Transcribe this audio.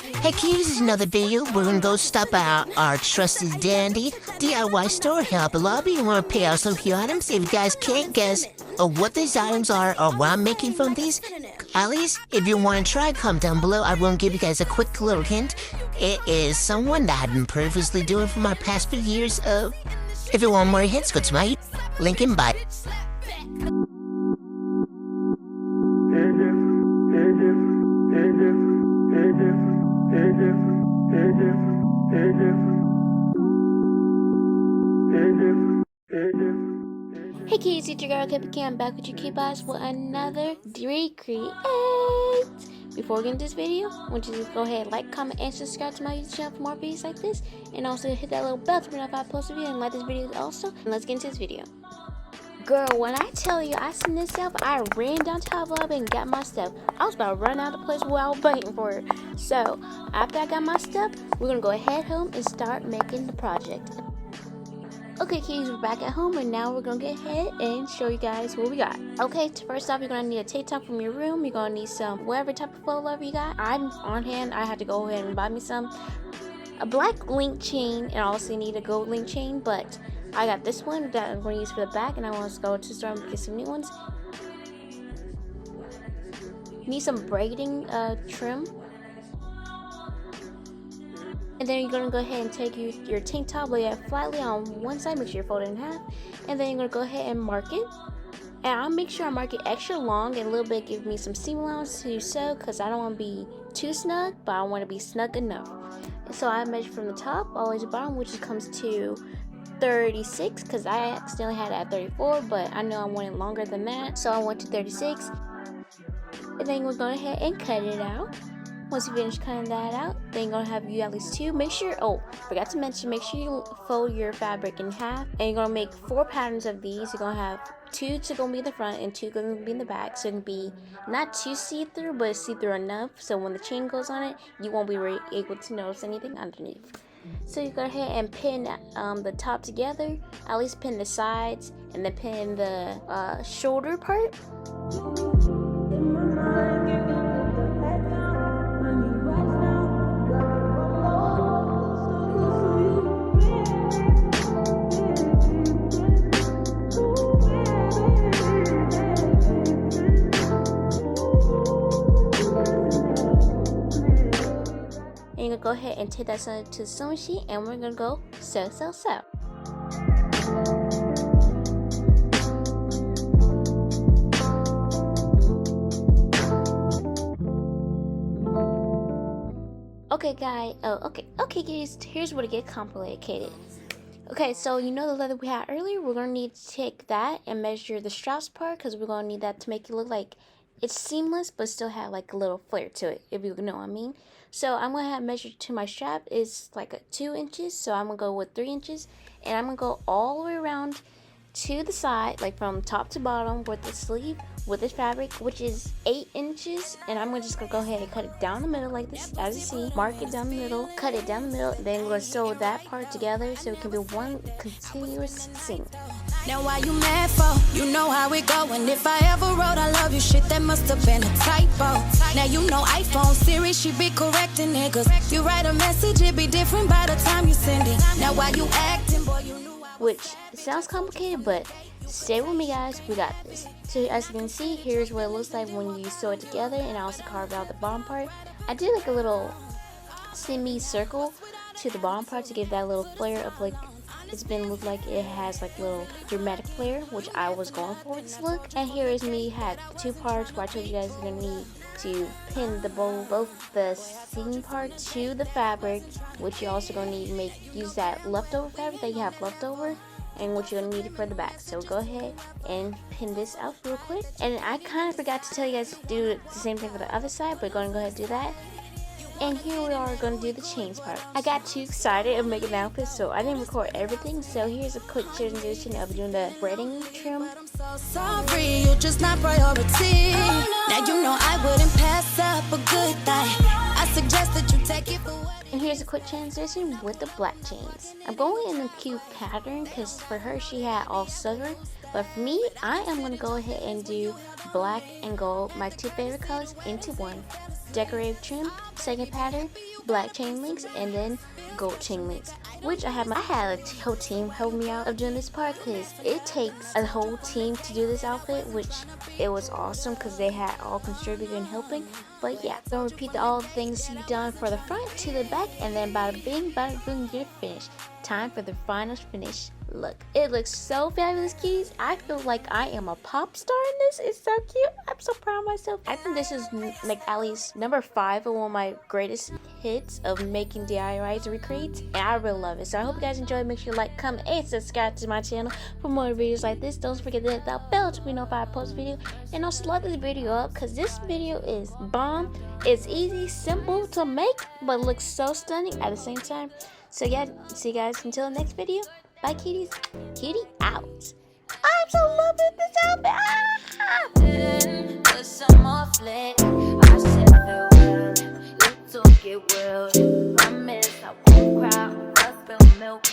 Hey kids, this is another video. We're gonna go stop at our trusted dandy DIY store here at the lobby and we're gonna pick out some few items. If you guys can't guess what these items are or what I'm making from these, at least if you want to try, comment down below. I will give you guys a quick little hint. It is someone that I've been purposely doing for my past few years. If you want more hints, go to my link in bio. Hey kids, it's your girl Kpcutie. I'm back with your cuties with another recreate. Before we get into this video, I want you to go ahead, like, comment, and subscribe to my YouTube channel for more videos like this. And also hit that little bell to be notified if I post a video and like this video also. And let's get into this video. Girl, when I tell you I seen this stuff, I ran down to the lobby and got my stuff. I was about to run out of the place while I was waiting for it. So, after I got my stuff, we're going to go ahead home and start making the project. Okay kids, we're back at home and now we're gonna get ahead and show you guys what we got. Okay, first off, you're gonna need a TikTok from your room. You're gonna need some whatever type of photo lover you got. I'm on hand. I had to go ahead and buy me a black link chain, and I also need a gold link chain, but I got this one that I'm gonna use for the back, and I want to go to the store and get some new ones. Need some braiding trim. And then you're going to go ahead and take your tank top, lay it flatly on one side, make sure you fold it in half. And then you're going to go ahead and mark it. And I'll make sure I mark it extra long and a little bit, give me some seam allowance to sew, because I don't want to be too snug, but I want to be snug enough. And so I measure from the top all the way to the bottom, which comes to 36, because I accidentally had it at 34, but I know I wanted longer than that, so I went to 36. And then we're going to go ahead and cut it out. Once you finish cutting that out, then you're gonna have you at least two. Make sure, forgot to mention, make sure you fold your fabric in half. And you're gonna make 4 patterns of these. You're gonna have 2 to go be in the front and 2 gonna be in the back. So it can be not too see-through, but see-through enough. So when the chain goes on it, you won't be able to notice anything underneath. So you go ahead and pin the top together. At least pin the sides, and then pin the shoulder part. Go ahead and take that to the sewing sheet, and we're gonna go sew. Okay guys, okay guys, here's where to get complicated. Okay, so you know the leather we had earlier, we're gonna need to take that and measure the straps part, because we're gonna need that to make it look like it's seamless but still have like a little flare to it, if you know what I mean. So I'm going to have measured to my strap is like 2 inches. So I'm going to go with 3 inches. And I'm going to go all the way around to the side, like from top to bottom with the sleeve, with this fabric, which is 8 inches. And I'm just going to go ahead and cut it down the middle like this, as you see. Mark it down the middle, cut it down the middle. Then we're going to sew that part together so it can be one continuous seam. Now why you mad for? You know how it go. And if I ever wrote I love you shit, that must have been a typo. Now you know iPhone Siri, she be correcting niggas. You write a message, it be different by the time you send it. Now why you acting, boy, you knew I... Which sounds complicated, but stay with me guys, we got this. So as you can see, here's what it looks like when you sew it together, and I also carved out the bottom part. I did like a little semi-circle to the bottom part to give that little flare of like, it's been look like it has like little dramatic flare, which I was going for this look. And here is me, had 2 parts where I told you guys you're gonna need to pin both the seam part to the fabric, which you're also gonna need to use that leftover fabric that you have left over, and what you're gonna need for the back. So go ahead and pin this out real quick. And I kind of forgot to tell you guys to do the same thing for the other side, but going to go ahead and do that. And here we are going to do the chains part. I got too excited of making outfits, so I didn't record everything. So here's a quick transition of doing the braiding trim. I'm so sorry, you're just not priority. Now you know I wouldn't pass up a good thing. I suggest that you take it for what. And here's a quick transition with the black chains. I'm going in a cute pattern because for her she had all silver, but for me I am going to go ahead and do black and gold, my 2 favorite colors, into one. decorative trim, second pattern, black chain links, and then gold chain links. Which I had a whole team help me out of doing this part, because it takes a whole team to do this outfit, which it was awesome because they had all contributed and helping. But yeah, don't repeat all the things you've done for the front to the back, and then bada bing, bada boom, you're finished. Time for the final finish look. It looks so fabulous, cuties. I feel like I am a pop star in this. It's so cute. I'm so proud of myself. I think this is like at least number 5 of one of my greatest hits of making DIYs and recreates, and I really love it. So I hope you guys enjoyed. Make sure you like, comment, and subscribe to my channel for more videos like this. Don't forget to hit that bell to be notified I post a video, and also like this video up because this video is bomb. It's easy, simple to make, but looks so stunning at the same time. So yeah, see you guys until the next video. Bye, cuties. Cutie out. I'm so loving this outfit. Ah! Didn't put some more flair. I said farewell. You took it well. Promise I won't cry. I spill milk.